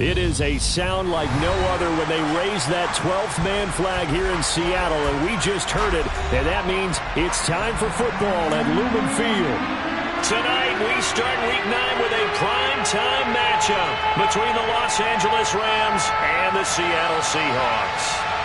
It is a sound like no other when they raise that 12th man flag here in Seattle, and we just heard it, and that means it's time for football at Lumen Field. Tonight, we start Week 9 with a prime-time matchup between the Los Angeles Rams and the Seattle Seahawks.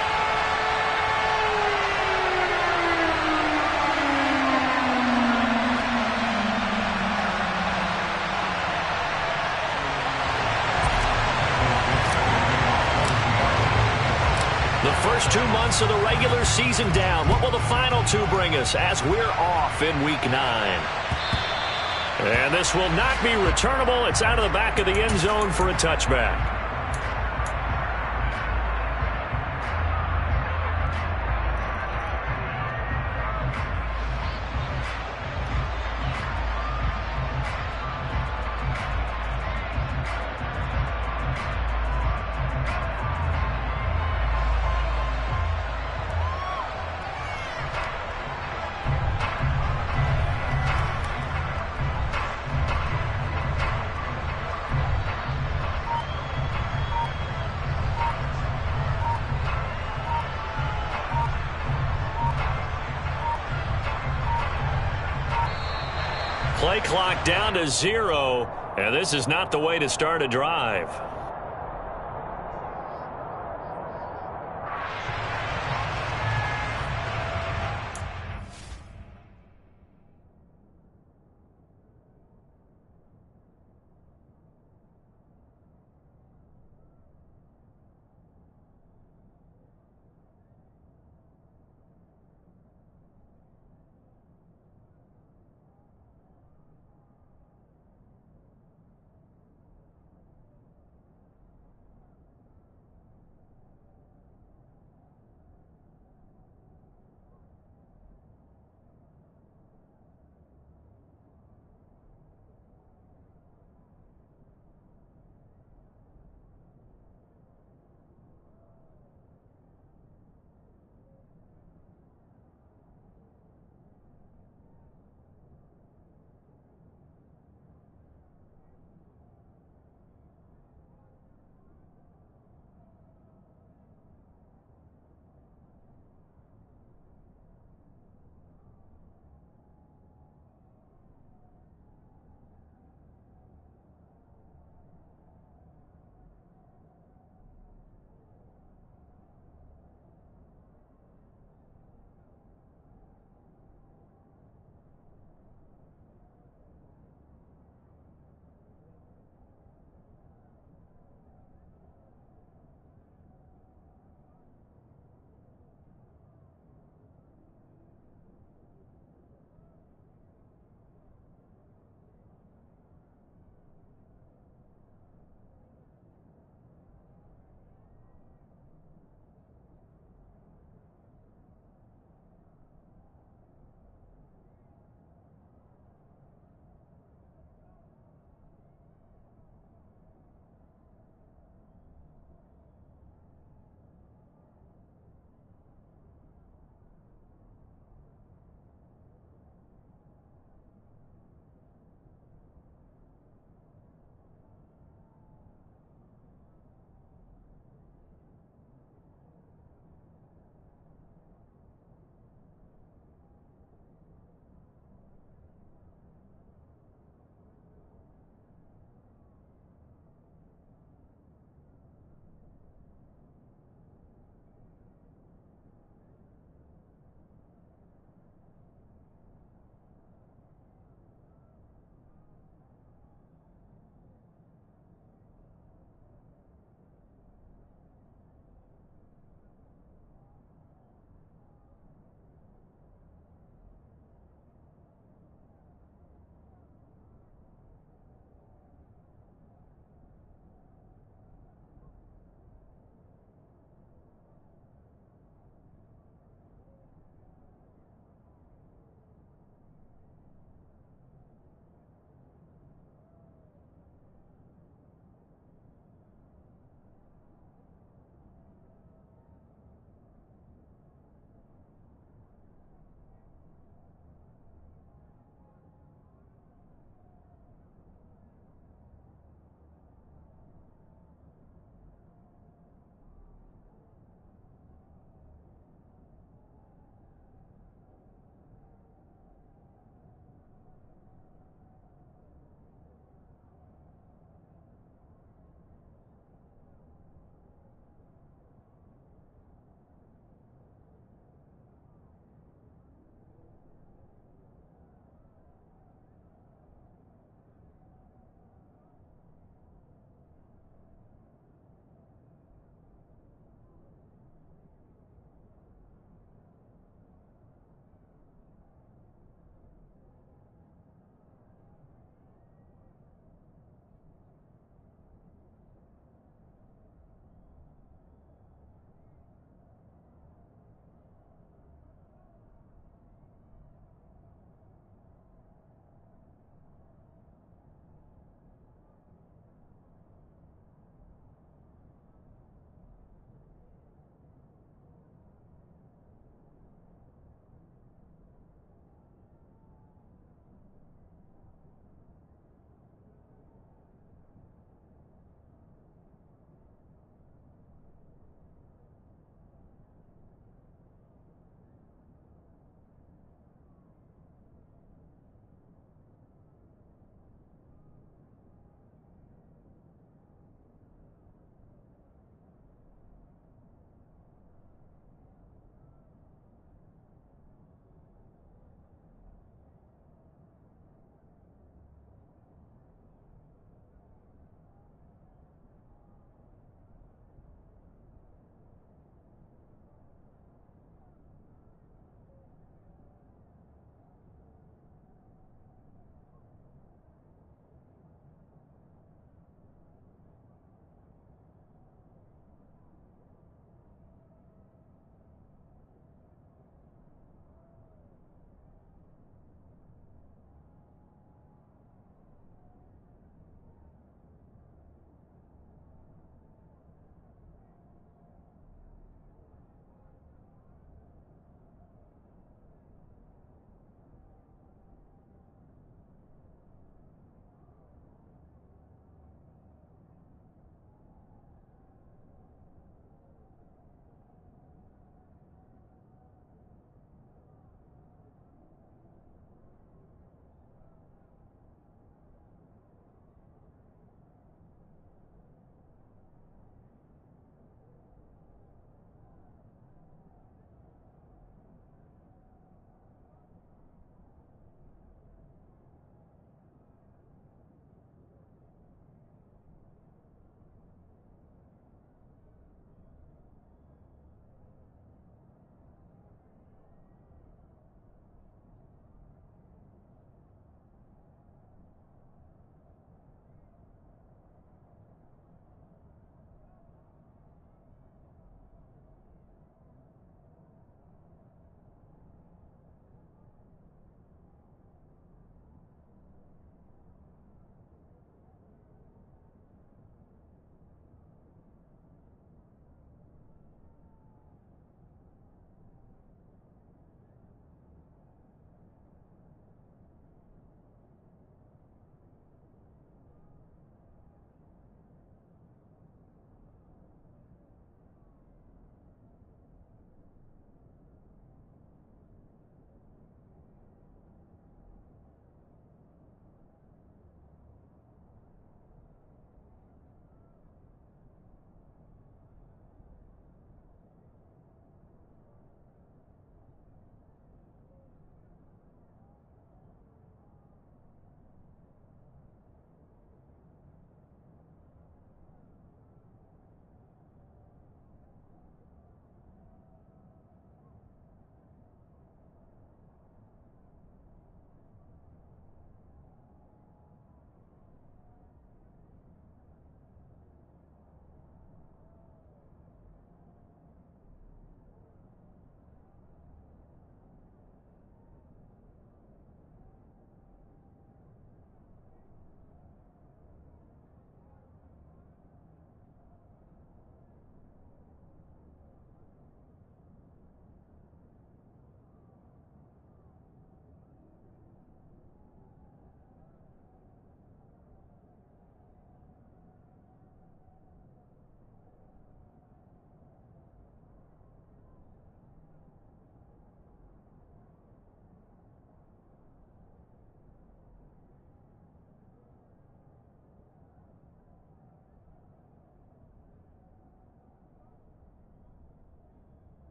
The first 2 months of the regular season down. What will the final 2 bring us as we're off in Week 9? And this will not be returnable. It's out of the back of the end zone for a touchback. Play clock down to 0, and this is not the way to start a drive.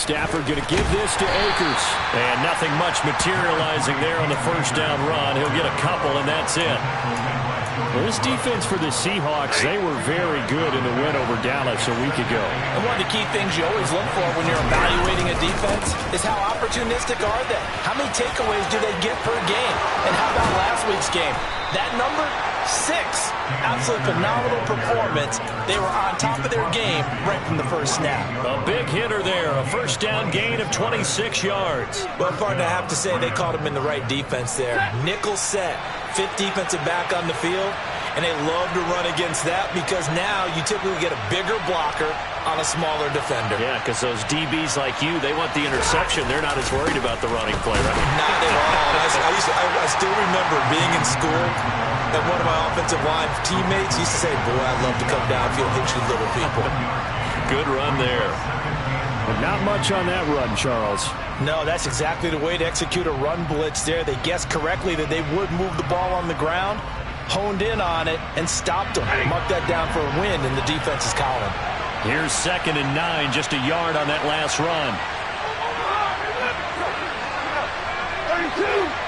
Stafford going to give this to Akers. And nothing much materializing there on the first down run. He'll get a couple, and that's it. Well, this defense for the Seahawks, they were very good in the win over Dallas a week ago. And one of the key things you always look for when you're evaluating a defense is how opportunistic are they? How many takeaways do they get per game? And how about last week's game? That number? 6. Absolutely phenomenal performance. They were on top of their game right from the first snap. A big hitter there. A first down gain of 26 yards. Well, partner, I have to say they caught him in the right defense there. Nickel set. 5th defensive back on the field. And they love to run against that because now you typically get a bigger blocker on a smaller defender. Yeah, because those DBs like you, they want the interception. They're not as worried about the running play, right? Not at all. I still remember being in school and one of my offensive line teammates used to say, boy, I'd love to come downfield and hit you little people. Good run there. But not much on that run, Charles. No, that's exactly the way to execute a run blitz there. They guessed correctly that they would move the ball on the ground, honed in on it, and stopped them. Mark that down for a win in the defense's column. Here's 2nd and 9, just a yard on that last run. 32.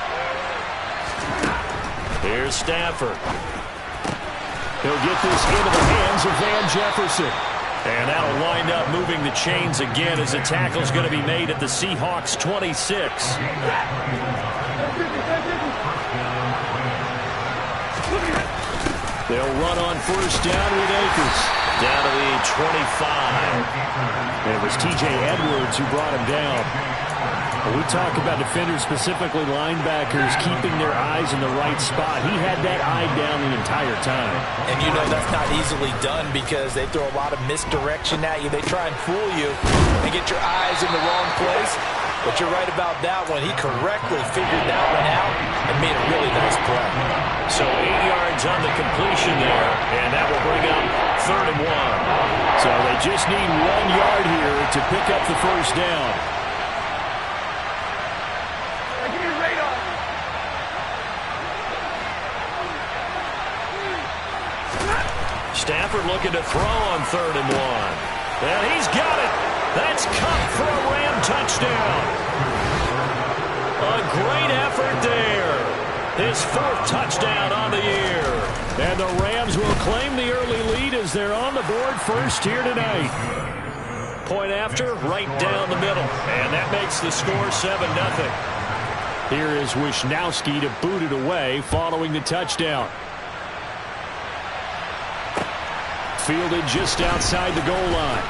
Here's Stafford. He'll get this into the hands of Van Jefferson. And that'll wind up moving the chains again as the tackle's going to be made at the Seahawks 26. They'll run on first down with Akers. Down to the 25. It was T.J. Edwards who brought him down. We talk about defenders, specifically linebackers, keeping their eyes in the right spot. He had that eye down the entire time. And you know that's not easily done because they throw a lot of misdirection at you. They try and fool you and get your eyes in the wrong place. But you're right about that one. He correctly figured that one out and made a really nice play. So 8 yards on the completion there, and that will bring up 3rd and 1. So they just need 1 yard here to pick up the first down. Stafford looking to throw on 3rd and 1. And he's got it. That's Kupp for a Ram touchdown. A great effort there. His 4th touchdown on the year. And the Rams will claim the early lead as they're on the board first here tonight. Point after, right down the middle. And that makes the score 7-0. Here is Wisnowski to boot it away following the touchdown. Fielded just outside the goal line.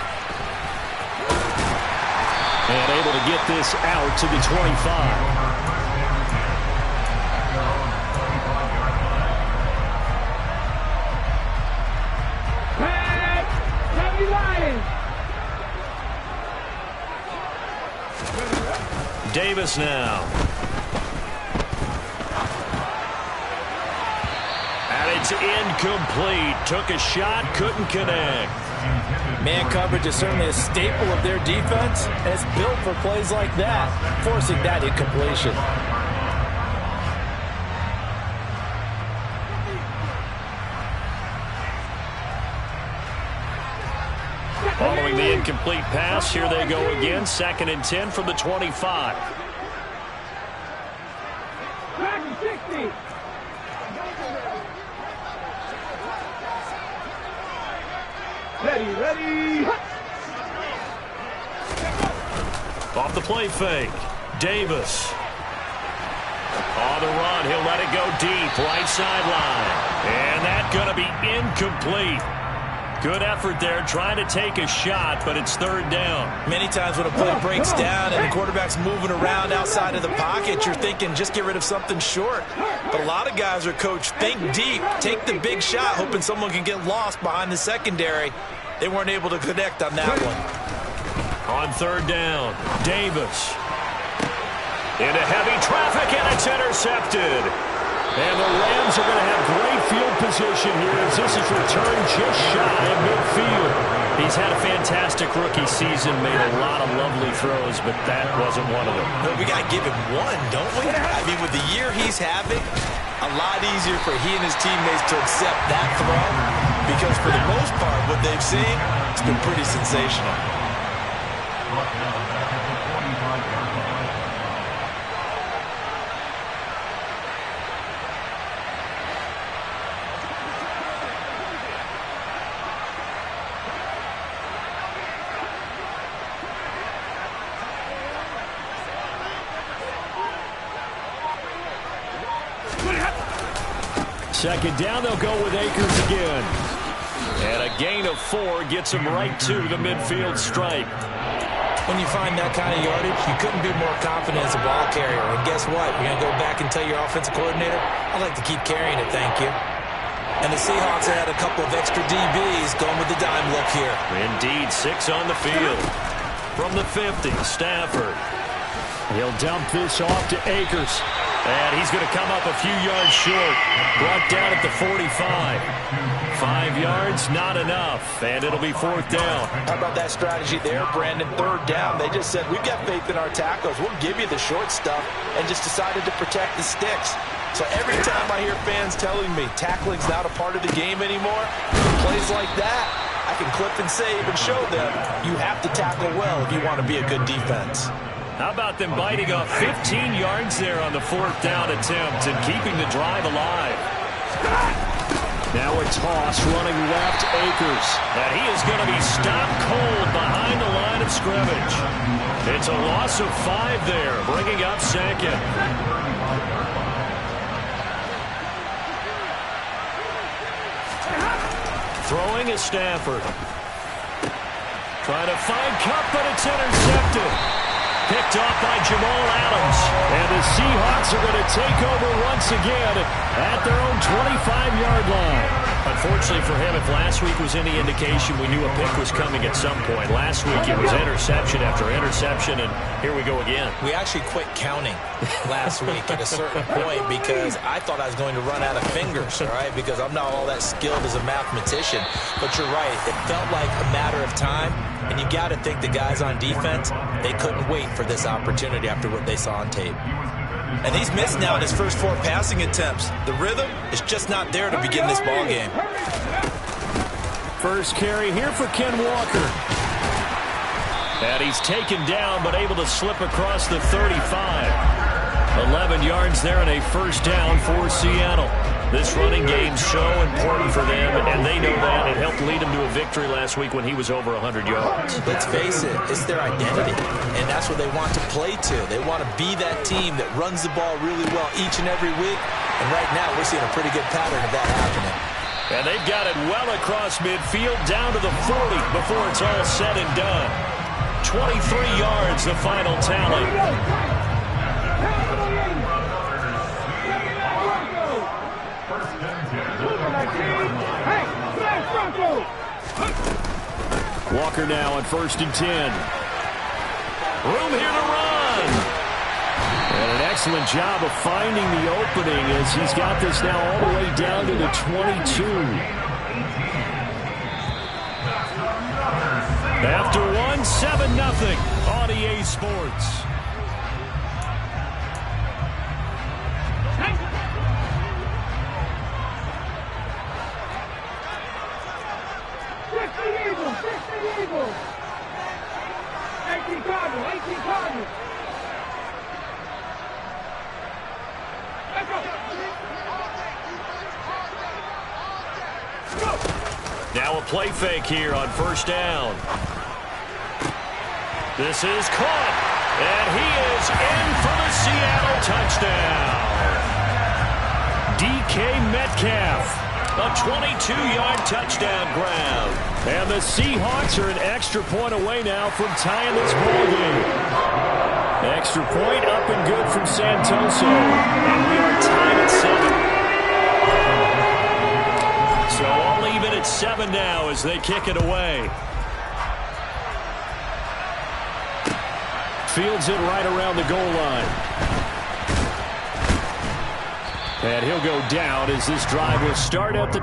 And able to get this out to the 25. Davis now. And it's incomplete. Took a shot, couldn't connect. Man coverage is certainly a staple of their defense, and it's built for plays like that, forcing that incompletion. Following the incomplete pass, here they go again. 2nd and 10 from the 25. Ready. Off the play fake. Davis. On the run, he'll let it go deep, right sideline. And that's going to be incomplete. Good effort there, trying to take a shot, but it's 3rd down. Many times when a play breaks down and the quarterback's moving around outside of the pocket, you're thinking just get rid of something short. But a lot of guys are coached, think deep, take the big shot, hoping someone can get lost behind the secondary. They weren't able to connect on that one. On 3rd down, Davis. Into heavy traffic, and it's intercepted. And the Rams are going to have great field position here as this is returned just shy of midfield. He's had a fantastic rookie season, made a lot of lovely throws, but that wasn't one of them. But we got to give him one, don't we? I mean, with the year he's having, a lot easier for he and his teammates to accept that throw because for the most part, what they've seen, it's been pretty sensational. Second down, they'll go with Akers again. And a gain of 4 gets him right to the midfield stripe. When you find that kind of yardage, you couldn't be more confident as a ball carrier. And guess what? You're going to go back and tell your offensive coordinator, I'd like to keep carrying it, thank you. And the Seahawks had a couple of extra DBs going with the dime look here. Indeed, 6 on the field. From the 50, Stafford. He'll dump this off to Akers. And he's going to come up a few yards short. Brought down at the 45. 5 yards, not enough. And it'll be 4th down. How about that strategy there, Brandon? 3rd down. They just said, we've got faith in our tackles. We'll give you the short stuff. And just decided to protect the sticks. So every time I hear fans telling me tackling's not a part of the game anymore, plays like that, I can clip and save and show them you have to tackle well if you want to be a good defense. How about them biting off 15 yards there on the 4th down attempt and keeping the drive alive? Now a toss running left, Akers. And he is going to be stopped cold behind the line of scrimmage. It's a loss of 5 there, bringing up 2nd. Throwing is Stafford. Trying to find Kupp, but it's intercepted. Picked off by Jamal Adams. And the Seahawks are going to take over once again at their own 25-yard line. Unfortunately for him, if last week was any indication, we knew a pick was coming at some point. Last week it was interception after interception, and here we go again. We actually quit counting last week at a certain point because I thought I was going to run out of fingers, all right, because I'm not all that skilled as a mathematician. But you're right. It felt like a matter of time, and you got to think the guys on defense, they couldn't wait for this opportunity after what they saw on tape. And he's missed now in his first 4 passing attempts. The rhythm is just not there to begin this ball game. First carry here for Ken Walker. And he's taken down but able to slip across the 35. 11 yards there and a first down for Seattle. This running game's so important for them, and they know that. It helped lead them to a victory last week when he was over 100 yards. Let's face it, it's their identity, and that's what they want to play to. They want to be that team that runs the ball really well each and every week, and right now we're seeing a pretty good pattern of that happening. And they've got it well across midfield, down to the 40 before it's all said and done. 23 yards, the final tally. Walker now on 1st and 10. Room here to run. And an excellent job of finding the opening as he's got this now all the way down to the 22. After 1, 7-0 on EA Sports. Now a play fake here on 1st down. This is caught, and he is in for the Seattle touchdown. DK Metcalf, a 22-yard touchdown grab. And the Seahawks are an extra point away now from tying this ballgame. Extra point up and good from Santoso. And we are tied at 7. So all even at 7 now as they kick it away. Fields it right around the goal line. And he'll go down as this drive will start at the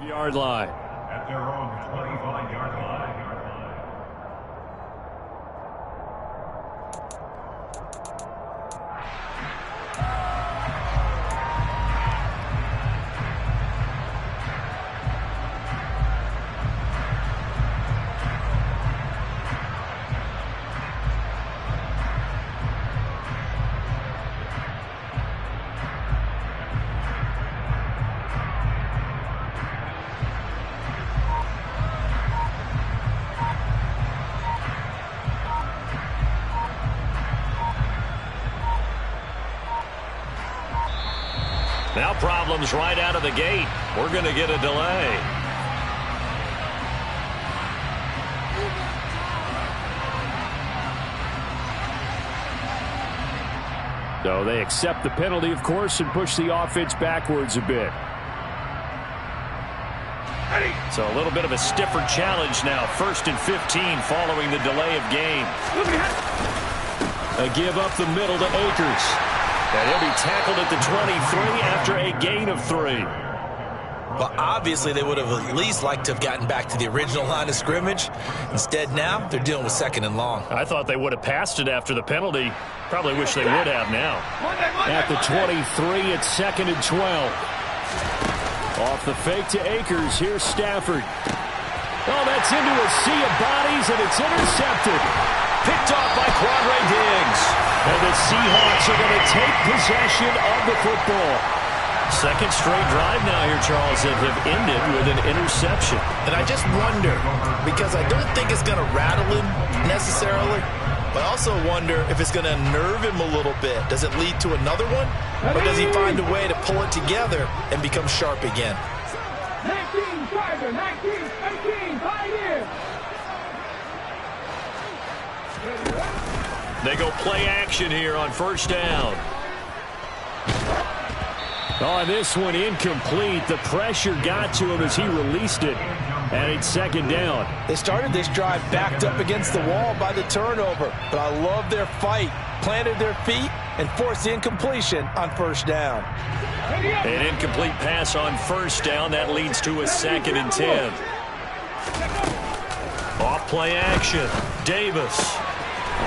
5-yard line. At their own 25-yard line. Now problems right out of the gate. We're going to get a delay. So they accept the penalty, of course, and push the offense backwards a bit. So a little bit of a stiffer challenge now. 1st and 15 following the delay of game. A give up the middle to Akers. And he'll be tackled at the 23 after a gain of 3. Well, obviously they would have at least liked to have gotten back to the original line of scrimmage. Instead, now they're dealing with 2nd and long. I thought they would have passed it after the penalty. Probably wish they would have now. At the 23, it's 2nd and 12. Off the fake to Akers. Here's Stafford. Oh, that's into a sea of bodies, and it's intercepted. Picked off by Quandre Diggs. And the Seahawks are going to take possession of the football. 2nd straight drive now here, Charles, that have ended with an interception. And I just wonder, because I don't think it's going to rattle him necessarily, but I also wonder if it's going to nerve him a little bit. Does it lead to another one? Or does he find a way to pull it together and become sharp again? 19, driver, 19, 18, 5 years. They go play action here on 1st down. Oh, this one incomplete. The pressure got to him as he released it. And it's 2nd down. They started this drive backed up against the wall by the turnover. But I love their fight. Planted their feet and forced the incompletion on 1st down. An incomplete pass on 1st down. That leads to a 2nd and 10. Off play action. Davis.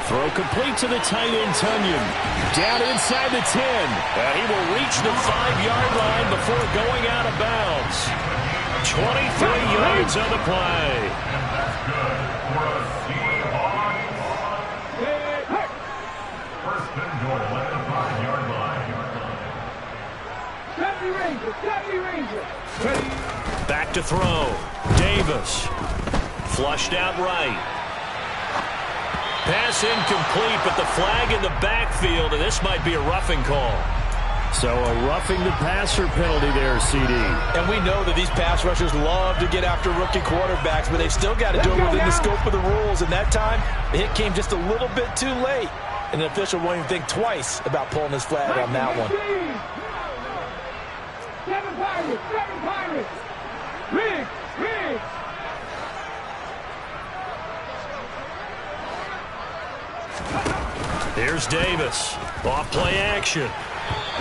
Throw complete to the tight end, Tunyon. Down inside the 10. And he will reach the 5-yard line before going out of bounds. 23 yards on the play. First and goal at the 5-yard line. Back to throw. Davis. Flushed out right. Pass incomplete, but the flag in the backfield, and this might be a roughing call. So a roughing the passer penalty there, CD. And we know that these pass rushers love to get after rookie quarterbacks, but they've still got to do it within the scope of the rules. And that time, the hit came just a little bit too late. And the official won't even think twice about pulling his flag on that one. 7 Pirates. Riggs. Here's Davis. Off play action.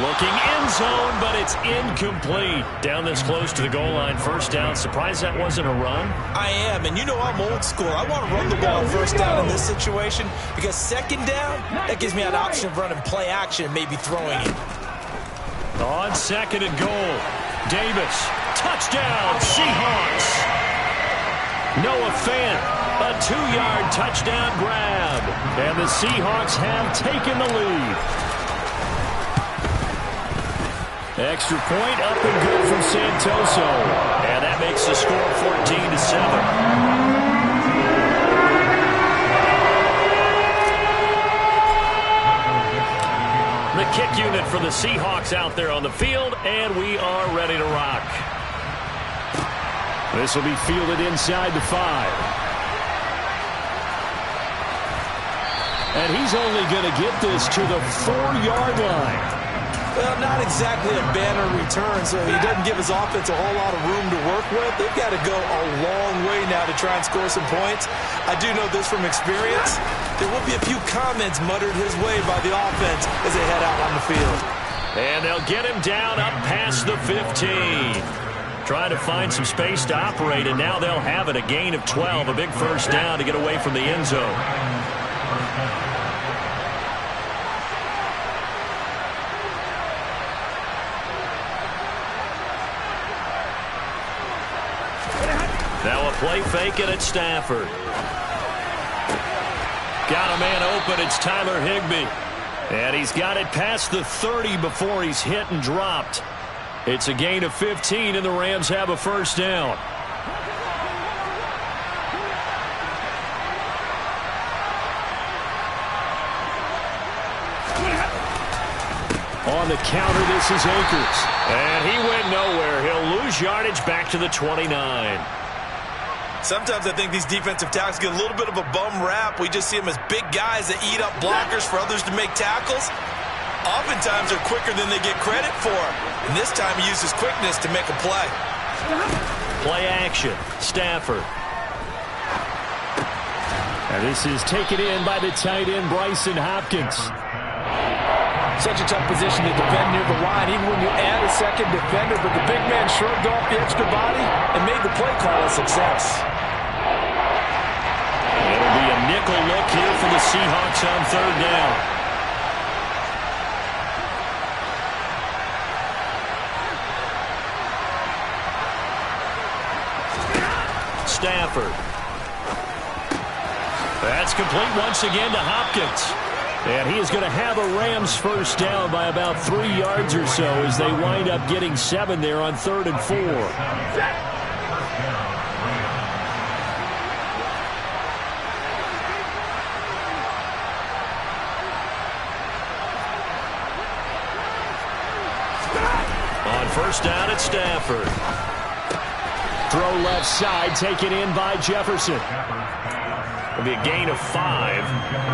Looking end zone, but it's incomplete. Down this close to the goal line, 1st down. Surprised that wasn't a run? I am, and you know I'm old school. I want to run the ball on 1st down in this situation because 2nd down, that gives me an option of running play action and maybe throwing it. On 2nd and goal. Davis. Touchdown, Seahawks. Noah Fant. A 2-yard touchdown grab. And the Seahawks have taken the lead. Extra point up and good from Santoso. And that makes the score 14-7. The kick unit for the Seahawks out there on the field, and we are ready to rock. This will be fielded inside the 5. And he's only going to get this to the 4-yard line. Well, not exactly a banner return, so he doesn't give his offense a whole lot of room to work with. They've got to go a long way now to try and score some points. I do know this from experience. There will be a few comments muttered his way by the offense as they head out on the field. And they'll get him down up past the 15. Trying to find some space to operate, and now they'll have it. A gain of 12, a big first down to get away from the end zone. Now a play fake it at Stafford. Got a man open. It's Tyler Higbee. And he's got it past the 30 before he's hit and dropped. It's a gain of 15, and the Rams have a first down. On the counter, this is Akers. And he went nowhere. He'll lose yardage back to the 29. Sometimes I think these defensive tackles get a little bit of a bum rap. We just see them as big guys that eat up blockers for others to make tackles. Oftentimes they're quicker than they get credit for. And this time he uses quickness to make a play. Play action. Stafford. And this is taken in by the tight end, Bryson Hopkins. Such a tough position to defend near the line, even when you add a second defender. But the big man shrugged off the extra body and made the play call a success. It'll be a nickel look here for the Seahawks on third down. Stafford. That's complete once again to Hopkins. And he is going to have a Rams first down by about 3 yards or so as they wind up getting 7 there on 3rd and 4. On first down at Stafford. Throw left side, taken in by Jefferson. It'll be a gain of 5,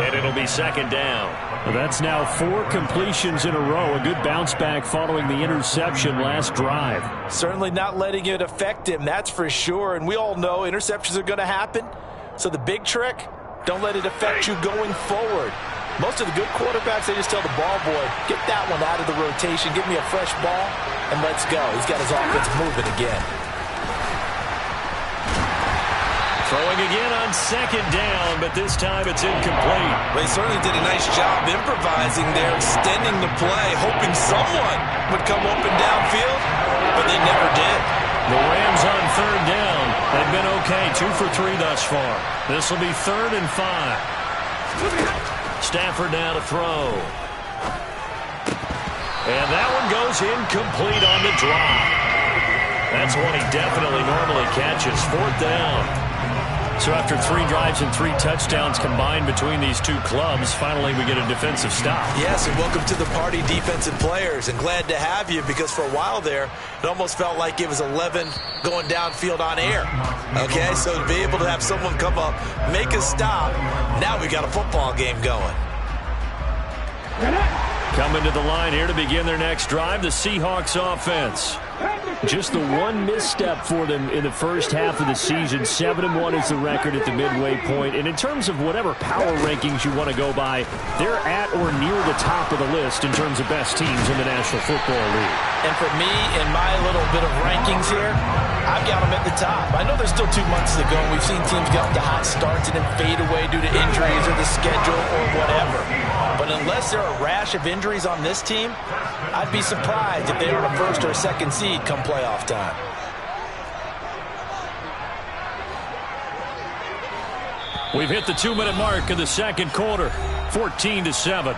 and it'll be second down. Well, that's now 4 completions in a row. A good bounce back following the interception last drive. Certainly not letting it affect him, that's for sure. And we all know interceptions are going to happen. So the big trick, don't let it affect you going forward. Most of the good quarterbacks, they just tell the ball boy, get that one out of the rotation, give me a fresh ball, and let's go. He's got his offense moving again. Throwing again on second down, but this time it's incomplete. Well, he certainly did a nice job improvising there, extending the play, hoping someone would come open downfield, but they never did. The Rams on third down. They've been okay, 2 for 3 thus far. This will be 3rd and 5. Stafford now to throw. And that one goes incomplete on the drop. That's one he definitely normally catches. 4th down. So after 3 drives and 3 touchdowns combined between these two clubs, finally we get a defensive stop. Yes, and welcome to the party, defensive players. And glad to have you, because for a while there, it almost felt like it was 11 going downfield on air. Okay, so to be able to have someone come up, make a stop, now we got a football game going. Coming to the line here to begin their next drive, the Seahawks offense. Just the one misstep for them in the first half of the season. 7-1 is the record at the midway point. And in terms of whatever power rankings you want to go by, they're at or near the top of the list in terms of best teams in the National Football League. And for me, in my little bit of rankings here, I've got them at the top. I know there's still 2 months to go, and we've seen teams get off to hot starts and then fade away due to injuries or the schedule or whatever. But unless there are a rash of injuries on this team, I'd be surprised if they are a first or a second seed come playoff time. We've hit the 2-minute mark of the second quarter, 14-7.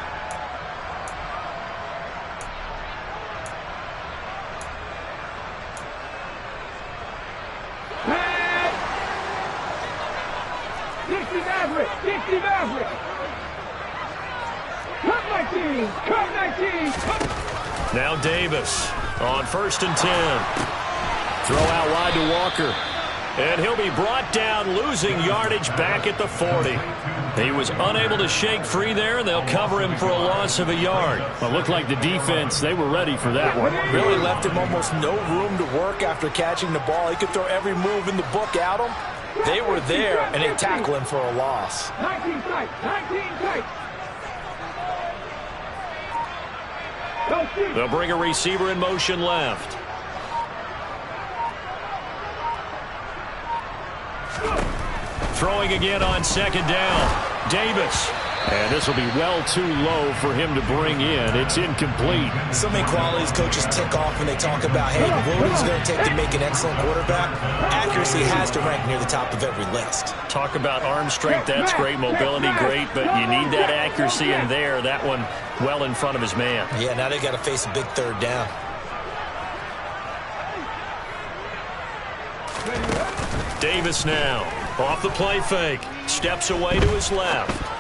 Now Davis on 1st and 10. Throw out wide to Walker. And he'll be brought down, losing yardage back at the 40. He was unable to shake free there, and they'll cover him for a loss of a yard. Well, it looked like the defense, they were ready for that one. Really left him almost no room to work after catching the ball. He could throw every move in the book at him. They were there, and they tackled him for a loss. 19 tight, 19 tight. They'll bring a receiver in motion left. Throwing again on second down. Davis. And this will be well too low for him to bring in. It's incomplete. So many qualities coaches tick off when they talk about, hey, what is it going to take to make an excellent quarterback? Accuracy has to rank near the top of every list. Talk about arm strength, that's great. Mobility, great. But you need that accuracy in there. That one well in front of his man. Yeah, now they got to face a big third down. Davis now. Off the play fake. Steps away to his left.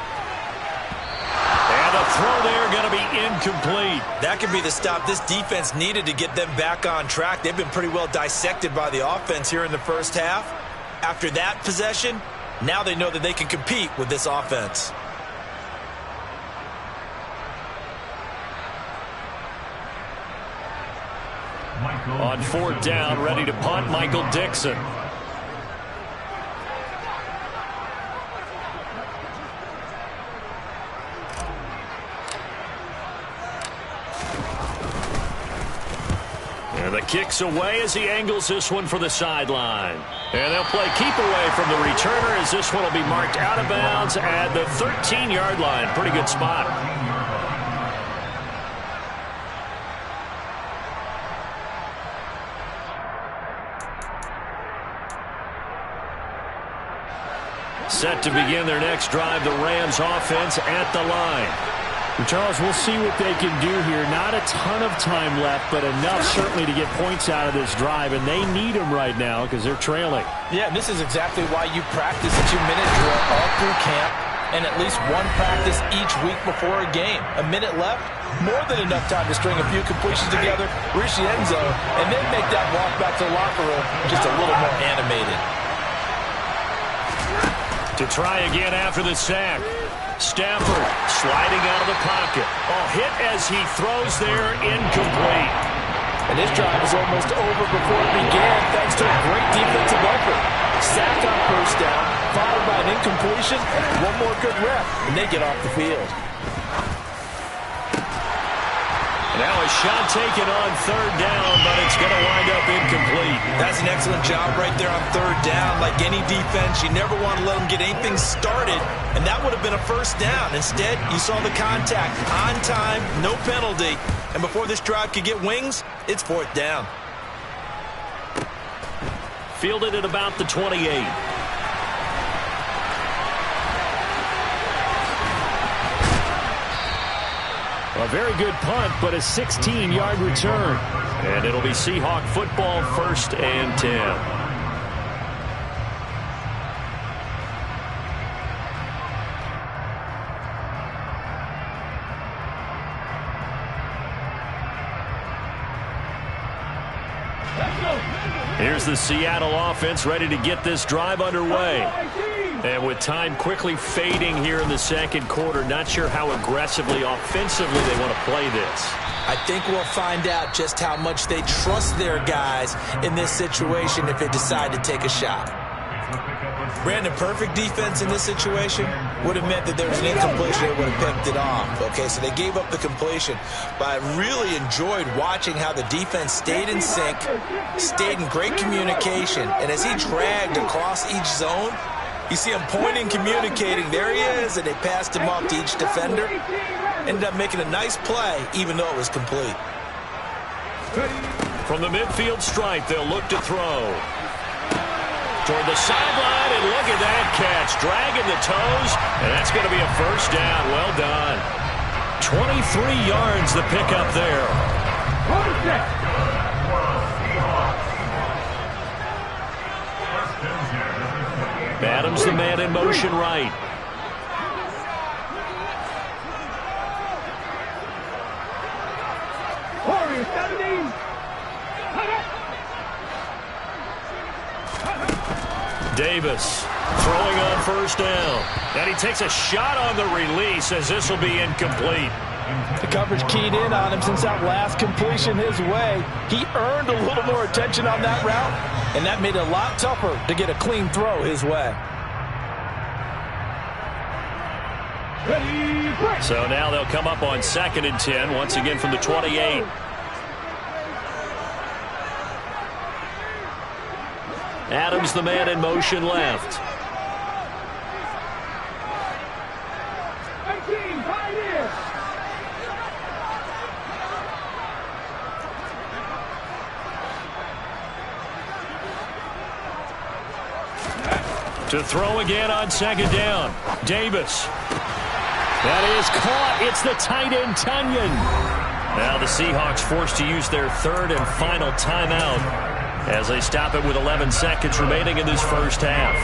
And the throw there going to be incomplete. That could be the stop this defense needed to get them back on track. They've been pretty well dissected by the offense here in the first half. After that possession, now they know that they can compete with this offense. On fourth down, ready to punt, Michael Dixon. And the kick's away as he angles this one for the sideline. And they'll play keep away from the returner as this one will be marked out of bounds at the 13-yard line. Pretty good spot. Set to begin their next drive, the Rams offense at the line. Charles, we'll see what they can do here. Not a ton of time left, but enough certainly to get points out of this drive, and they need them right now because they're trailing. Yeah, and this is exactly why you practice a 2-minute drill all through camp and at least one practice each week before a game. A minute left, more than enough time to string a few completions together, reach the end zone, and then make that walk back to the locker room just a little more animated. To try again after the sack. Stafford sliding out of the pocket. Hit as he throws there, incomplete. And this drive was almost over before it began thanks to a great defensive effort. Sack on first down, followed by an incompletion, one more good rep, and they get off the field. Now a shot taken on third down, but it's going to wind up incomplete. That's an excellent job right there on third down. Like any defense, you never want to let them get anything started, and that would have been a first down. Instead, you saw the contact on time, no penalty, and before this drive could get wings, it's fourth down. Fielded at about the 28. A very good punt, but a 16-yard return. And it'll be Seahawk football, 1st and 10. Here's the Seattle offense ready to get this drive underway. And with time quickly fading here in the second quarter, not sure how aggressively, offensively they want to play this. I think we'll find out just how much they trust their guys in this situation if they decide to take a shot. Brandon, perfect defense in this situation would have meant that there was an incompletion. They would have picked it off. Okay, so they gave up the completion. But I really enjoyed watching how the defense stayed in sync, stayed in great communication, and as he dragged across each zone, you see him pointing, communicating. There he is, and they passed him off to each defender. Ended up making a nice play, even though it was complete. From the midfield stripe, they'll look to throw. Toward the sideline, and look at that catch. Dragging the toes, and that's going to be a first down. Well done. 23 yards the pickup there. Adams, the man in motion right. Davis throwing on first down. And he takes a shot on the release as this will be incomplete. The coverage keyed in on him since that last completion his way. He earned a little more attention on that route, and that made it a lot tougher to get a clean throw his way. So now they'll come up on 2nd and 10, once again from the 28. Adams, the man in motion left. To throw again on second down. Davis. That is caught. It's the tight end, Tunyon. Now the Seahawks forced to use their third and final timeout as they stop it with 11 seconds remaining in this first half.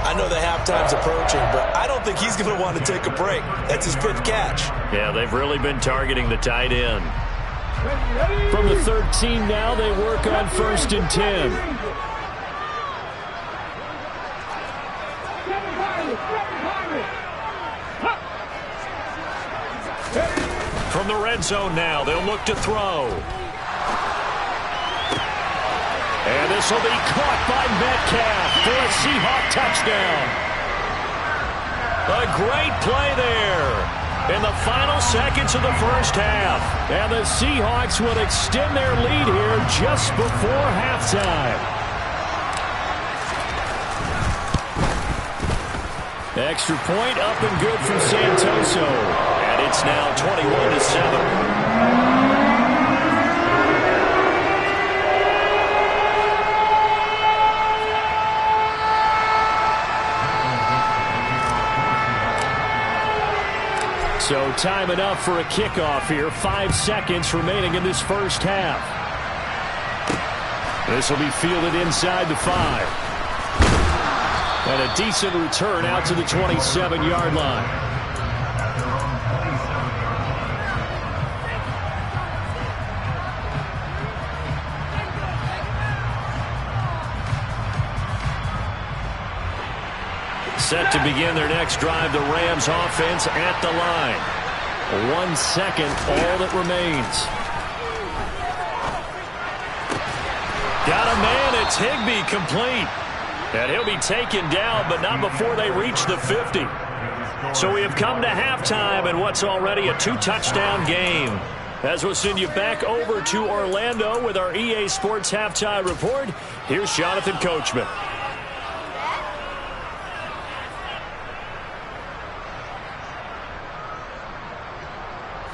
I know the halftime's approaching, but I don't think he's going to want to take a break. That's his fifth catch. Yeah, they've really been targeting the tight end. From the 13 now, they work on 1st and 10. From the red zone now, they'll look to throw. And this will be caught by Metcalf for a Seahawk touchdown. A great play there in the final seconds of the first half. And the Seahawks will extend their lead here just before halftime. Extra point up and good from Santoso. And it's now 21-7. So time enough for a kickoff here. 5 seconds remaining in this first half. This will be fielded inside the 5. And a decent return out to the 27-yard line. Set to begin their next drive, the Rams offense at the line. 1 second, all that remains. Got a man, it's Higbee, complete. And he'll be taken down, but not before they reach the 50. So we have come to halftime in what's already a 2-touchdown game. As we'll send you back over to Orlando with our EA Sports Halftime Report, here's Jonathan Coachman.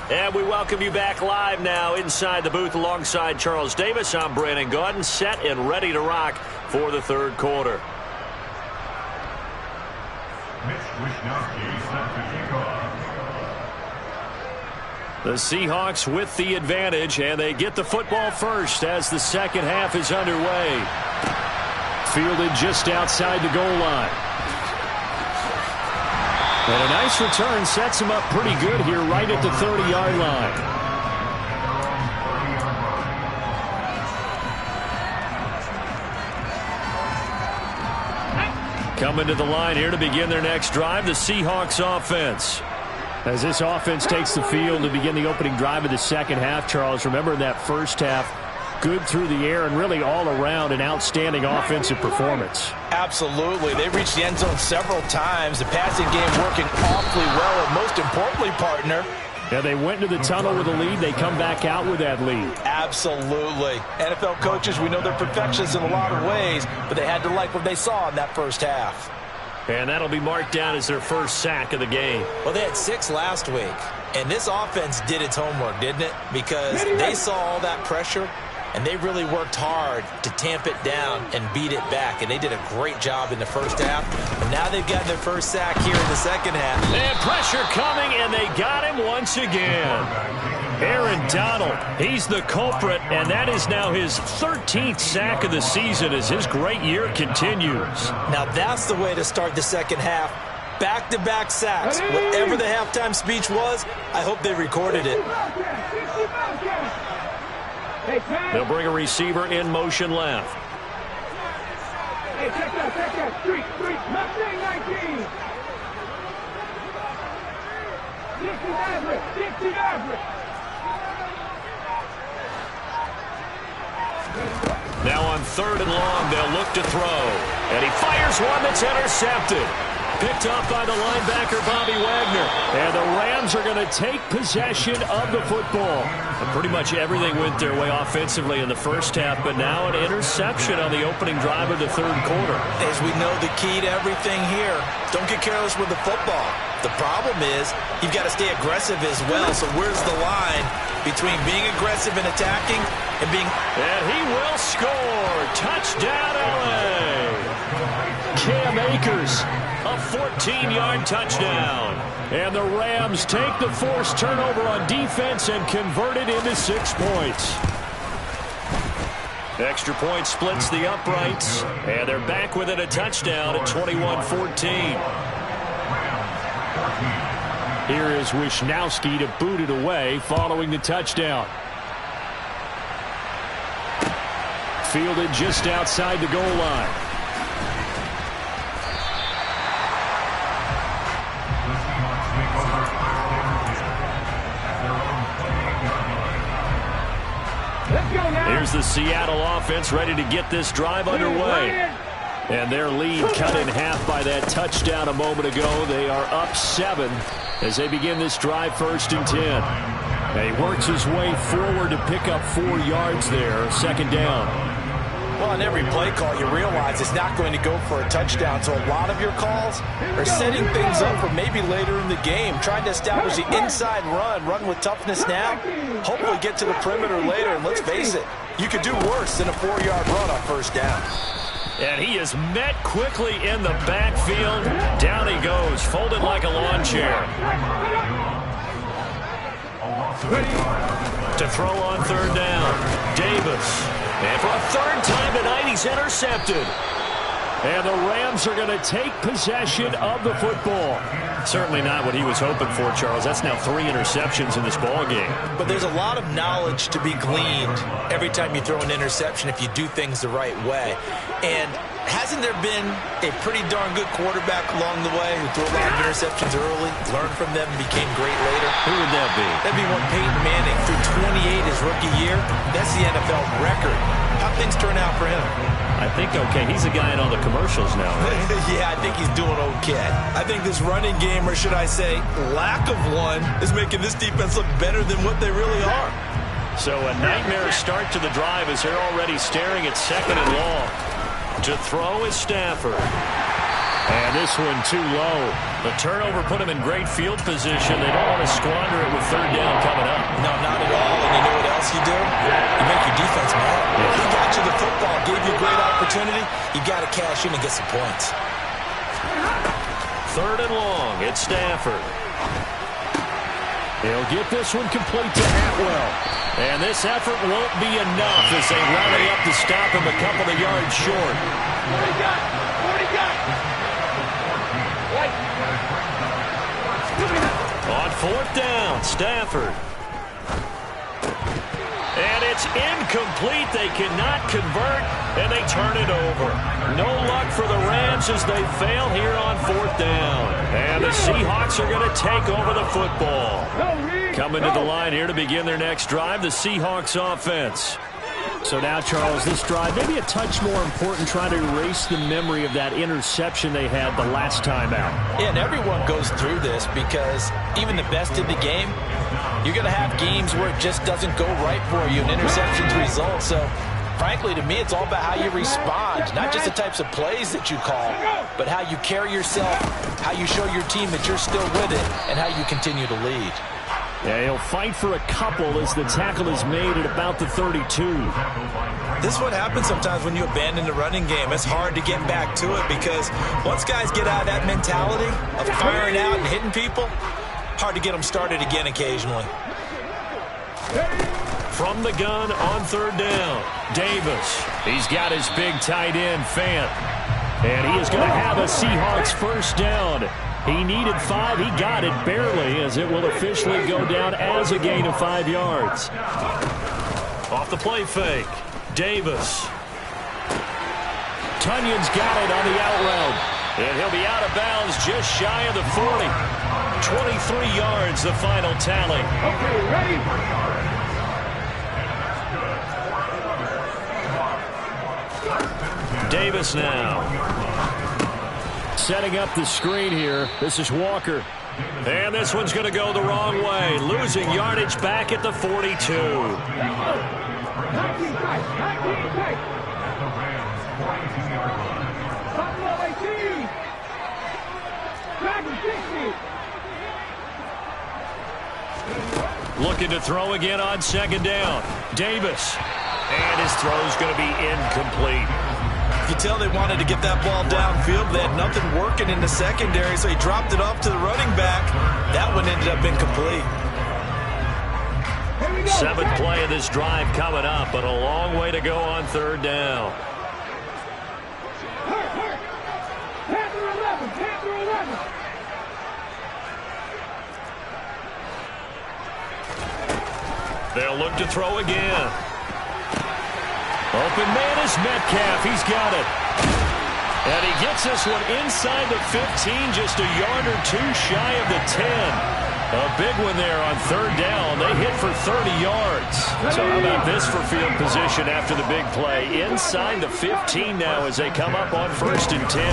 And we welcome you back live now inside the booth alongside Charles Davis. I'm Brandon Gaudin, set and ready to rock for the third quarter. Mitch Wishnowsky set to kick off. The Seahawks with the advantage, and they get the football first as the second half is underway. Fielded just outside the goal line. And a nice return sets him up pretty good here right at the 30-yard line. Coming to the line here to begin their next drive, the Seahawks offense. As this offense takes the field to begin the opening drive of the second half, Charles, remember in that first half, good through the air and really all around an outstanding offensive performance. Absolutely. They reached the end zone several times. The passing game working awfully well, and most importantly, partner, yeah, they went into the tunnel with a lead. They come back out with that lead. Absolutely. NFL coaches, we know they're perfectionists in a lot of ways, but they had to like what they saw in that first half. And that'll be marked down as their first sack of the game. Well, they had 6 last week, and this offense did its homework, didn't it? Because they saw all that pressure, and they really worked hard to tamp it down and beat it back. And they did a great job in the first half. And now they've got their first sack here in the second half. And pressure coming, and they got him once again. Aaron Donald, he's the culprit, and that is now his 13th sack of the season as his great year continues. Now that's the way to start the second half. Back-to-back sacks. Whatever the halftime speech was, I hope they recorded it. They'll bring a receiver in motion left. Hey, check that. Street, Mustang 19. Dixie average. Now on 3rd and long, they'll look to throw. And he fires one that's intercepted. Picked up by the linebacker, Bobby Wagner. And the Rams are going to take possession of the football. And pretty much everything went their way offensively in the first half, but now an interception on the opening drive of the third quarter. As we know, the key to everything here, don't get careless with the football. The problem is you've got to stay aggressive as well. So where's the line between being aggressive and attacking and being... And he will score. Touchdown, LA. Cam Akers. A 14-yard touchdown. And the Rams take the forced turnover on defense and convert it into 6 points. Extra point splits the uprights. And they're back within a touchdown at 21-14. Here is Wisnowski to boot it away following the touchdown. Fielded just outside the goal line. Here's the Seattle offense ready to get this drive underway. And their lead cut in half by that touchdown a moment ago. They are up 7 as they begin this drive 1st and 10. And he works his way forward to pick up 4 yards there, 2nd down. Well, on every play call, you realize it's not going to go for a touchdown. So a lot of your calls are setting things up for maybe later in the game, trying to establish the inside run with toughness now, hopefully get to the perimeter later. And let's face it, you could do worse than a 4-yard run on 1st down. And he is met quickly in the backfield. Down he goes, folded like a lawn chair. To throw on 3rd down, Davis. And for a 3rd time tonight, he's intercepted. And the Rams are going to take possession of the football. Certainly not what he was hoping for, Charles. That's now 3 interceptions in this ball game. But there's a lot of knowledge to be gleaned every time you throw an interception if you do things the right way. And hasn't there been a pretty darn good quarterback along the way who threw a lot of interceptions early, learned from them, and became great later? Who would that be? That'd be one Peyton Manning. Threw 28 his rookie year. That's the NFL record. How'd things turn out for him? I think okay. He's a guy in all the commercials now, right? Yeah, I think he's doing okay. I think this running game, or should I say lack of one, is making this defense look better than what they really are. So a nightmare start to the drive as they're already staring at 2nd and long. To throw is Stafford. And this one too low. The turnover put him in great field position. They don't want to squander it with 3rd down coming up. No, not at all. And you know what else you do? You make your defense mad. He got you the football, gave you a great opportunity. You got to cash in and get some points. 3rd and long. It's Stafford. He'll get this one complete to Atwell. And this effort won't be enough as they rally up to stop him a couple of yards short. 40 got. On 4th down, Stafford. And it's incomplete. They cannot convert, and they turn it over. No luck for the Rams as they fail here on 4th down. And the Seahawks are going to take over the football. Coming to the line here to begin their next drive, the Seahawks offense. So now, Charles, this drive maybe a touch more important, trying to erase the memory of that interception they had the last time out. Yeah, and everyone goes through this because even the best in the game, you're going to have games where it just doesn't go right for you, and interceptions result. So, frankly, to me, it's all about how you respond, not just the types of plays that you call, but how you carry yourself, how you show your team that you're still with it, and how you continue to lead. Yeah, he'll fight for a couple as the tackle is made at about the 32. This is what happens sometimes when you abandon the running game. It's hard to get back to it because once guys get out of that mentality of firing out and hitting people, hard to get them started again occasionally. From the gun on 3rd down, Davis. He's got his big tight end, Fant. And he is going to have a Seahawks 1st down. He needed 5. He got it barely as it will officially go down as a gain of 5 yards. Off the play fake, Davis. Tunyon's got it on the out route. And he'll be out of bounds just shy of the 40. 23 yards, the final tally. Okay, ready? Davis now. Setting up the screen here. This is Walker. And this one's going to go the wrong way. Losing yardage back at the 42. 19 tight. Buffalo 18. Back 60. Looking to throw again on 2nd down. Davis. And his throw's going to be incomplete. could tell they wanted to get that ball downfield. They had nothing working in the secondary, so he dropped it off to the running back. That one ended up incomplete. Seventh play of this drive coming up, but a long way to go on third down. Panther 11. They'll look to throw again. Open man is Metcalf. He's got it. And he gets this one inside the 15, just a yard or two shy of the 10. A big one there on third down. They hit for 30 yards. So how about this for field position after the big play? Inside the 15 now as they come up on 1st and 10.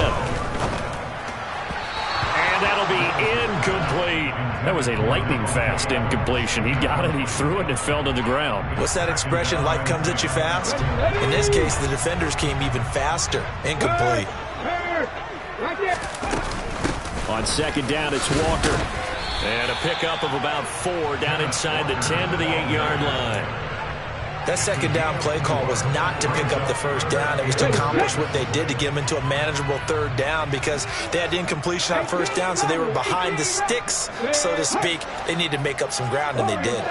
And that'll be incomplete. That was a lightning-fast incompletion. He got it, he threw it, and it fell to the ground. What's that expression, life comes at you fast? In this case, the defenders came even faster. Incomplete. On second down, it's Walker. And a pickup of about 4 down inside the 10 to the 8-yard line. That second down play call was not to pick up the first down. It was to accomplish what they did to get them into a manageable third down because they had incompletion on first down, so they were behind the sticks, so to speak. They needed to make up some ground, and they did.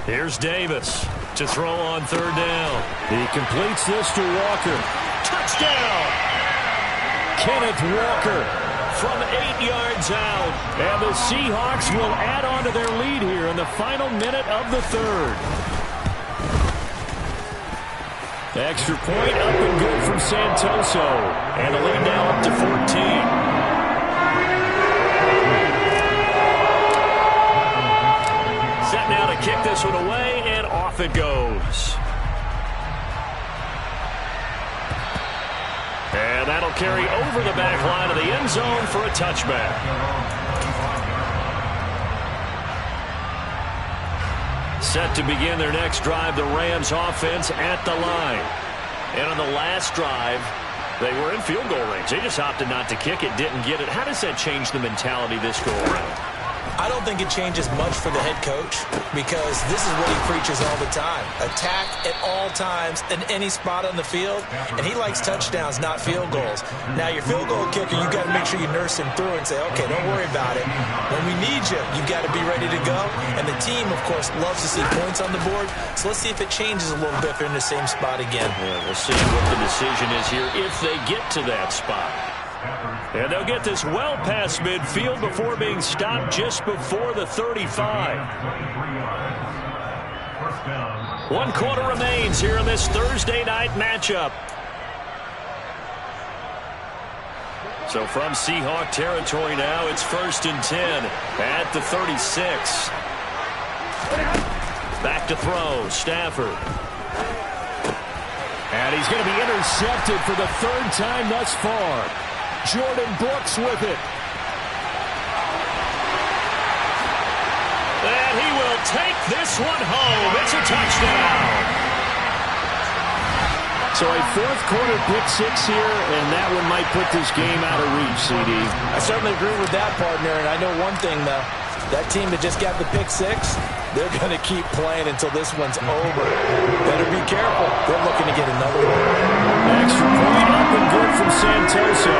Here's Davis to throw on third down. He completes this to Walker. Touchdown! Kenneth Walker From 8 yards out. And the Seahawks will add on to their lead here in the final minute of the third. Extra point up and good from Santoso. And the lead now up to 14. Set now to kick this one away, and off it goes. And that'll carry over the back line of the end zone for a touchback. Set to begin their next drive, the Rams offense at the line. And on the last drive, they were in field goal range. They just opted not to kick it, didn't get it. How does that change the mentality this go around? I don't think it changes much for the head coach because this is what he preaches all the time. Attack at all times in any spot on the field, and he likes touchdowns, not field goals. Now, your field goal kicker, you've got to make sure you nurse him through and say, okay, don't worry about it. When we need you, you've got to be ready to go. And the team, of course, loves to see points on the board, so let's see if it changes a little bit if they're in the same spot again. Yeah, we'll see what the decision is here if they get to that spot. And they'll get this well past midfield before being stopped just before the 35. 1 quarter remains here in this Thursday night matchup. So from Seahawk territory now, it's 1st and 10 at the 36. Back to throw, Stafford. And he's going to be intercepted for the 3rd time thus far. Jordan Brooks with it. And he will take this one home. It's a touchdown. So a 4th quarter pick 6 here, and that one might put this game out of reach, CD. I certainly agree with that, partner, and I know one thing, though. That team that just got the pick 6, they're going to keep playing until this one's over. Better be careful. They're looking to get another one. Extra point up and good from Santoso.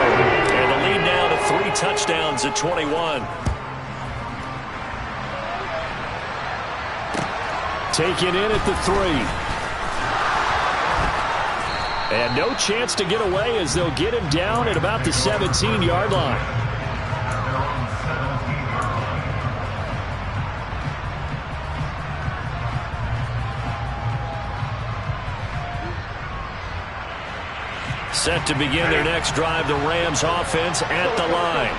And the lead now to 3 touchdowns at 21. Taken in at the 3. And no chance to get away as they'll get him down at about the 17-yard line. Set to begin their next drive, the Rams offense at the line.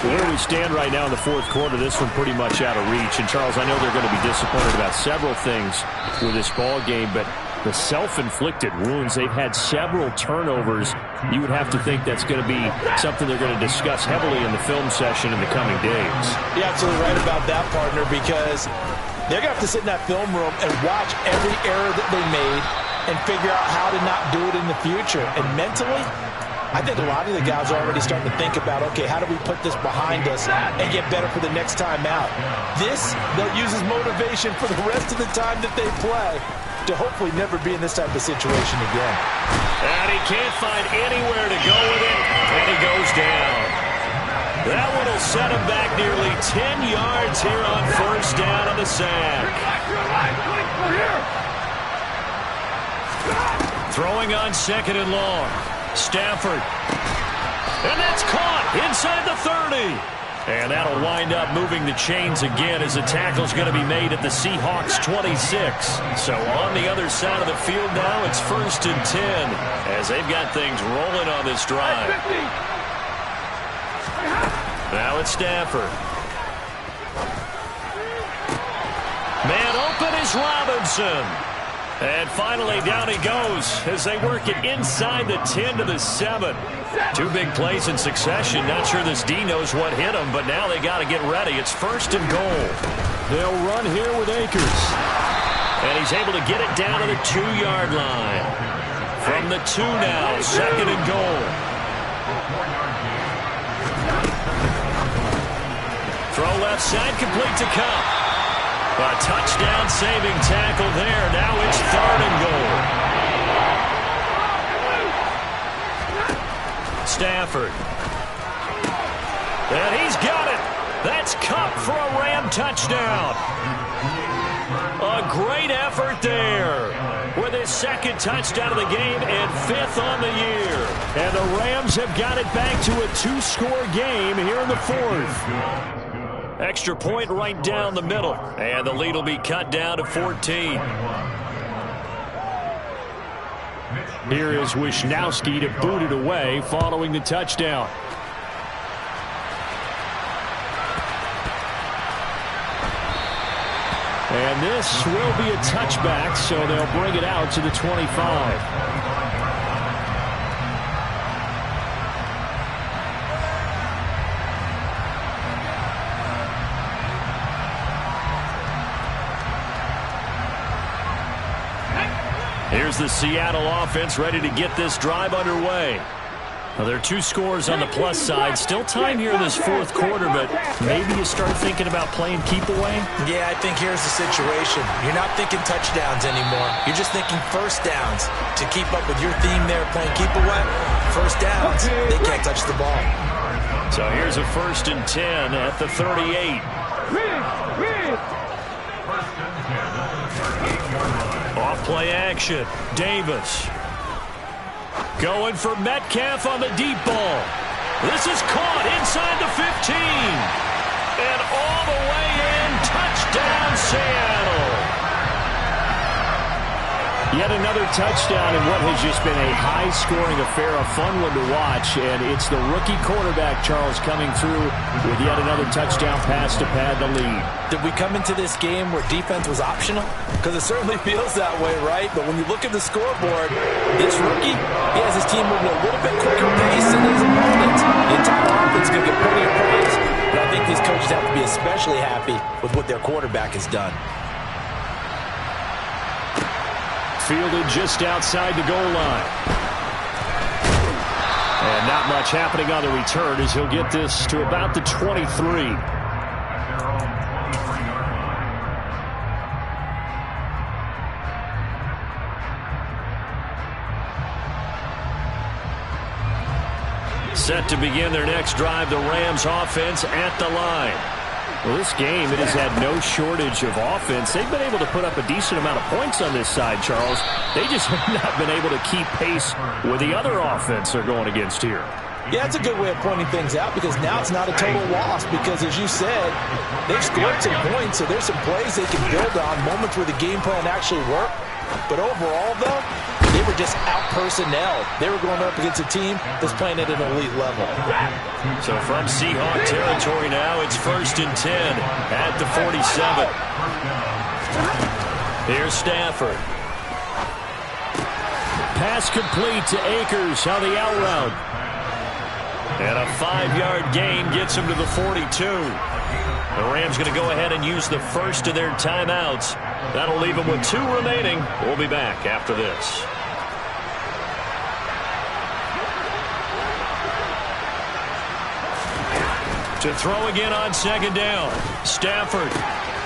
Where we stand right now in the 4th quarter, this one pretty much out of reach. And, Charles, I know they're going to be disappointed about several things with this ball game, but the self-inflicted wounds, they've had several turnovers. You would have to think that's going to be something they're going to discuss heavily in the film session in the coming days. You're absolutely right about that, partner, because they're going to have to sit in that film room and watch every error that they made and figure out how to not do it in the future. And mentally, I think a lot of the guys are already starting to think about, okay, how do we put this behind us and get better for the next time out? This, they'll use as motivation for the rest of the time that they play to hopefully never be in this type of situation again. And he can't find anywhere to go with it, and he goes down. That one will set him back nearly 10 yards here on first down on the sack. Throwing on second and long. Stafford. And that's caught inside the 30. And that'll wind up moving the chains again as the tackle's going to be made at the Seahawks 26. So on the other side of the field now, it's first and 10 as they've got things rolling on this drive. Now it's Stafford. Man open is Robinson. And finally, down he goes as they work it inside the 10 to the 7. Two big plays in succession. Not sure this D knows what hit him, but now they got to get ready. It's first and goal. They'll run here with Akers. And he's able to get it down to the 2-yard line. From the 2 now, second and goal. Throw left side, complete to Kupp. A touchdown-saving tackle there. Now it's third and goal. Stafford. And he's got it. That's Kupp for a Ram touchdown. A great effort there with his second touchdown of the game and 5th on the year. And the Rams have got it back to a 2-score game here in the 4th. Extra point right down the middle. And the lead will be cut down to 14. Here is Wisnowski to boot it away following the touchdown. And this will be a touchback, so they'll bring it out to the 25. Here's the Seattle offense ready to get this drive underway. Well, there are 2 scores on the plus side. Still time here in this 4th quarter, but maybe you start thinking about playing keep away? Yeah, I think here's the situation. You're not thinking touchdowns anymore. You're just thinking first downs. To keep up with your theme there, playing keep away, first downs, they can't touch the ball. So here's a first and 10 at the 38. Off-play action. Davis. Going for Metcalf on the deep ball. This is caught inside the 15. And all the way in. Touchdown, Seattle. Yet another touchdown in what has just been a high-scoring affair, a fun one to watch. And it's the rookie quarterback, Charles, coming through with yet another touchdown pass to pad the lead. Did we come into this game where defense was optional? Because it certainly feels that way, right? But when you look at the scoreboard, this rookie, he has his team moving a little bit quicker pace than his opponents. The entire offense is going to get plenty of praise. But I think these coaches have to be especially happy with what their quarterback has done. Fielded just outside the goal line. And not much happening on the return as he'll get this to about the 23. Set to begin their next drive, the Rams offense at the line. Well, this game, it has had no shortage of offense. They've been able to put up a decent amount of points on this side, Charles. They just have not been able to keep pace with the other offense they're going against here. Yeah, it's a good way of pointing things out because now it's not a total loss because, as you said, they've scored some points, so there's some plays they can build on, moments where the game plan actually worked. But overall, though, they were just out-personnel. They were going up against a team that's playing at an elite level. So from Seahawk territory now, it's first and 10 at the 47. Here's Stafford. Pass complete to Akers on the out route. And a 5-yard gain gets him to the 42. The Rams going to go ahead and use the first of their timeouts. That'll leave them with 2 remaining. We'll be back after this. To throw again on second down. Stafford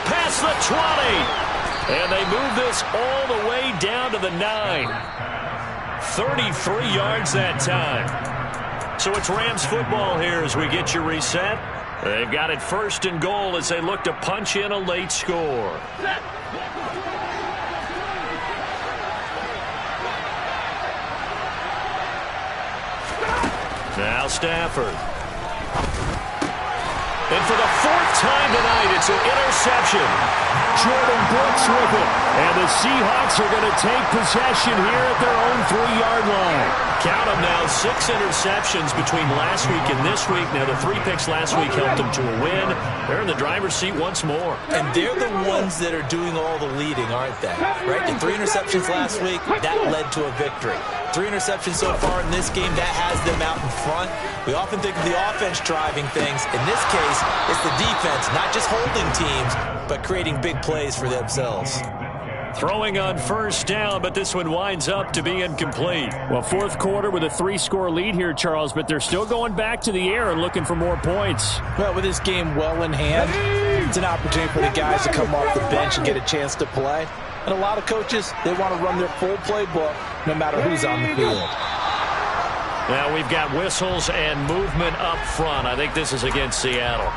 past the 20. And they move this all the way down to the 9. 33 yards that time. So it's Rams football here as we get you reset. They've got it 1st and goal as they look to punch in a late score. Now Stafford. And for the 4th time tonight, it's an interception. Jordan Brooks with it. And the Seahawks are going to take possession here at their own 3-yard line. Count them now, 6 interceptions between last week and this week. Now, the 3 picks last week helped them to a win. They're in the driver's seat once more. And they're the ones that are doing all the leading, aren't they? Right? The 3 interceptions last week, that led to a victory. 3 interceptions so far in this game, that has them out in front. We often think of the offense driving things. In this case, it's the defense, not just holding teams, but creating big plays for themselves. Throwing on 1st down, but this one winds up to be incomplete. Well, 4th quarter with a 3-score lead here, Charles, but they're still going back to the air and looking for more points. Well, with this game well in hand, it's an opportunity for the guys to come off the bench and get a chance to play. And a lot of coaches, they want to run their full playbook no matter who's on the field. Now we've got whistles and movement up front. I think this is against Seattle.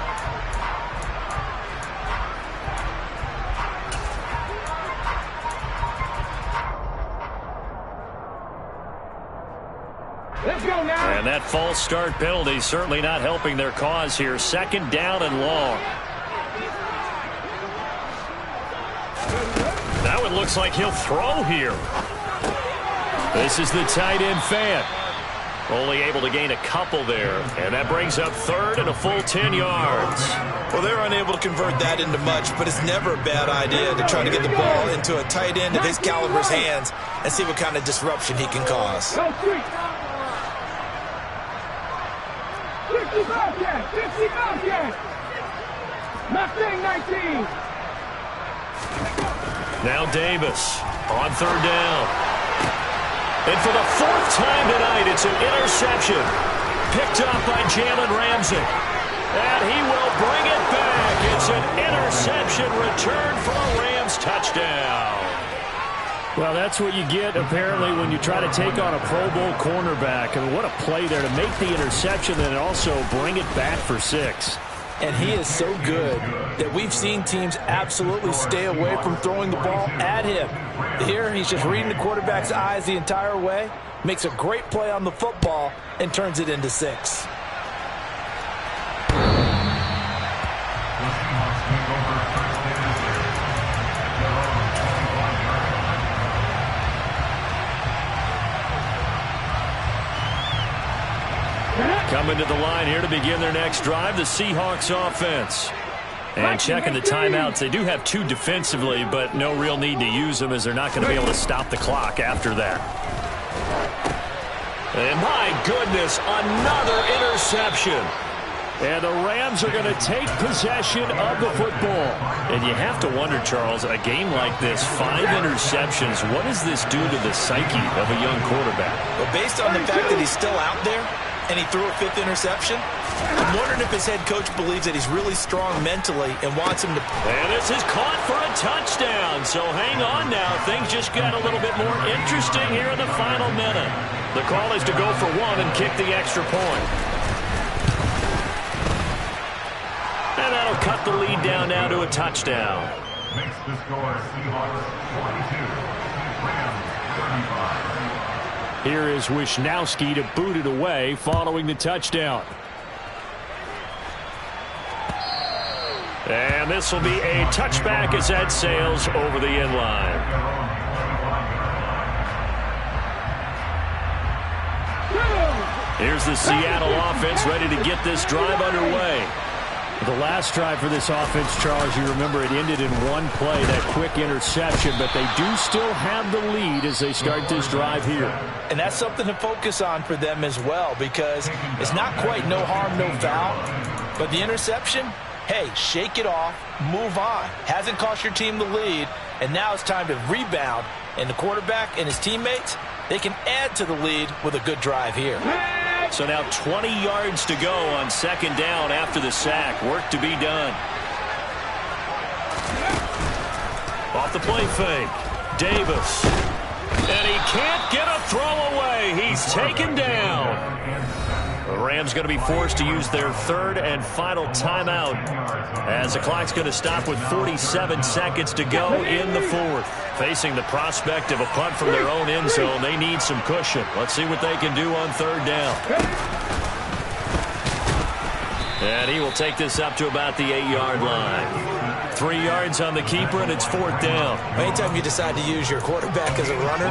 Let's go now. And that false start penalty certainly not helping their cause here. 2nd down and long. That one looks like he'll throw here. This is the tight end fan. Only able to gain a couple there. And that brings up 3rd and a full 10 yards. Well, they're unable to convert that into much, but it's never a bad idea to try to get the ball into a tight end of his caliber's hands and see what kind of disruption he can cause. Go street. 55 yards. 55 yards. Mustang 19. Now Davis on 3rd down. And for the 4th time tonight, it's an interception. Picked up by Jalen Ramsey. And he will bring it back. It's an interception return for a Rams touchdown. Well, that's what you get, apparently, when you try to take on a Pro Bowl cornerback. I mean, what a play there to make the interception and also bring it back for 6. And he is so good that we've seen teams absolutely stay away from throwing the ball at him. Here, he's just reading the quarterback's eyes the entire way, makes a great play on the football, and turns it into 6. Coming to the line here to begin their next drive, the Seahawks offense. And checking the timeouts, they do have 2 defensively, but no real need to use them as they're not going to be able to stop the clock after that. And my goodness, another interception. And the Rams are going to take possession of the football. And you have to wonder, Charles, a game like this, 5 interceptions, what does this do to the psyche of a young quarterback? Well, based on the fact that he's still out there, and he threw a 5th interception, I'm wondering if his head coach believes that he's really strong mentally and wants him to... And this is caught for a touchdown. So hang on now. Things just got a little bit more interesting here in the final minute. The call is to go for 1 and kick the extra point. And that'll cut the lead down now to a touchdown. Makes the score Seahawks 42, Rams 35. Here is Wisnowski to boot it away following the touchdown. And this will be a touchback as that sails over the end line. Here's the Seattle offense ready to get this drive underway. The last drive for this offense, Charles, you remember it ended in 1 play, that quick interception, but they do still have the lead as they start this drive here. And that's something to focus on for them as well, because it's not quite no harm, no foul, but the interception, hey, shake it off, move on. Hasn't cost your team the lead, and now it's time to rebound, and the quarterback and his teammates, they can add to the lead with a good drive here. So now 20 yards to go on second down after the sack. Work to be done. Off the play fake. Davis. And he can't get a throw away. He's taken down. The Rams going to be forced to use their third and final timeout as the clock's going to stop with 47 seconds to go in the fourth. Facing the prospect of a punt from their own end zone, they need some cushion. Let's see what they can do on third down. And he will take this up to about the 8-yard line. 3 yards on the keeper, and it's fourth down. Anytime you decide to use your quarterback as a runner,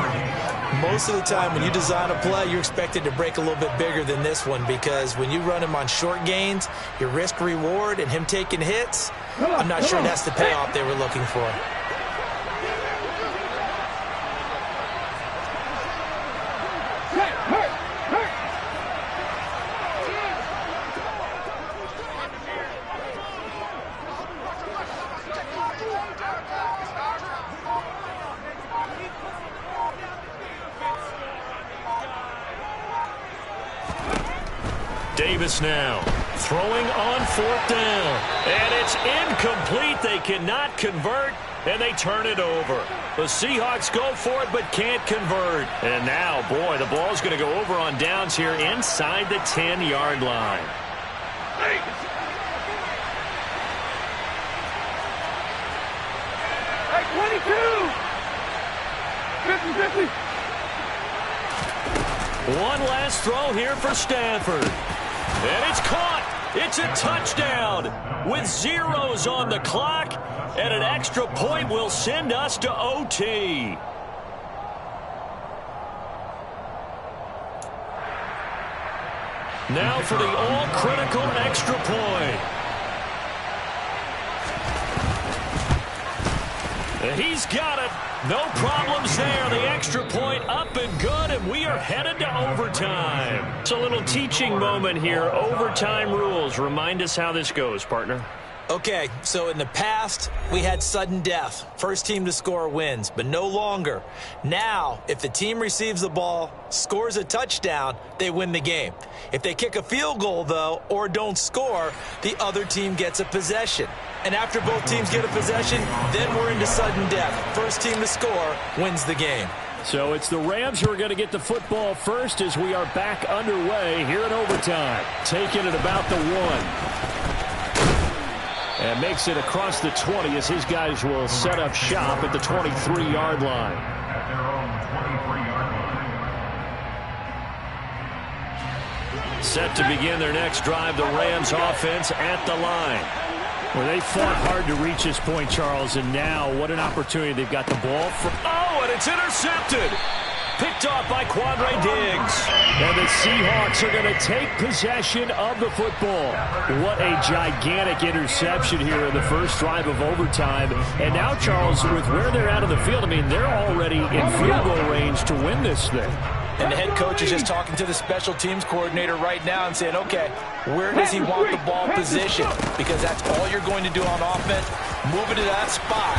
most of the time when you design a play, you're expected to break a little bit bigger than this one, because when you run him on short gains, your risk-reward and him taking hits, I'm not sure that's the payoff they were looking for. Davis now throwing on fourth down, and it's incomplete. They cannot convert, and they turn it over. The Seahawks go for it but can't convert. And now, boy, the ball's going to go over on downs here inside the 10-yard line. Hey, 22! 50-50! One last throw here for Stafford. And it's caught. It's a touchdown with zeros on the clock. And an extra point will send us to OT. Now for the all-critical extra point. He's got it. No problems there. The extra point up and good, and we are headed to overtime. It's a little teaching moment here. Overtime rules. Remind us how this goes, partner. Okay, so in the past, we had sudden death. First team to score wins, but no longer. Now, if the team receives the ball, scores a touchdown, they win the game. If they kick a field goal, though, or don't score, the other team gets a possession. And after both teams get a possession, then we're into sudden death. First team to score wins the game. So it's the Rams who are going to get the football first as we are back underway here in overtime. Taking it about the 1. And makes it across the 20 as his guys will set up shop at the 23-yard line. At their own 23-yard line. Set to begin their next drive, the Rams offense at the line. Well, they fought hard to reach this point, Charles, and now what an opportunity. They've got the ball. Oh, and it's intercepted. Picked off by Quandre Diggs. And the Seahawks are going to take possession of the football. What a gigantic interception here in the first drive of overtime. And now, Charles, with where they're out of the field, I mean, they're already in field goal range to win this thing. And the head coach is just talking to the special teams coordinator right now and saying, okay, where does he want the ball positioned? Because that's all you're going to do on offense. Move it to that spot.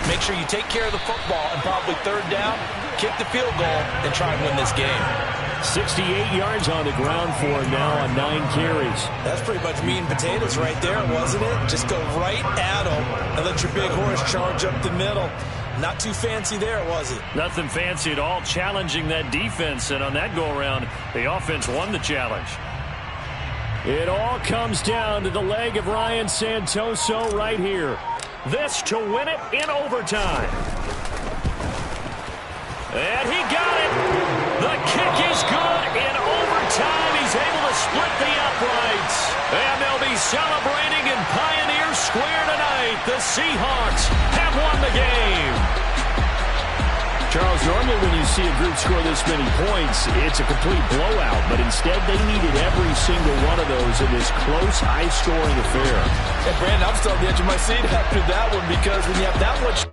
Make sure you take care of the football and probably third down, kick the field goal, and try and win this game. 68 yards on the ground for him now on 9 carries. That's pretty much meat and potatoes right there, wasn't it? Just go right at him and let your big horse charge up the middle. Not too fancy there, was it? Nothing fancy at all, challenging that defense. And on that go-around, the offense won the challenge. It all comes down to the leg of Ryan Santoso right here. This to win it in overtime. And he got it. The kick is good in overtime. He's able to split the uprights. And they'll be celebrating in Pioneer Square tonight. The Seahawks have won the game. Charles, normally when you see a group score this many points, it's a complete blowout. But instead, they needed every single one of those in this close, high-scoring affair. Hey, Brandon, I'm still on the edge of my seat after that one, because when you have that much...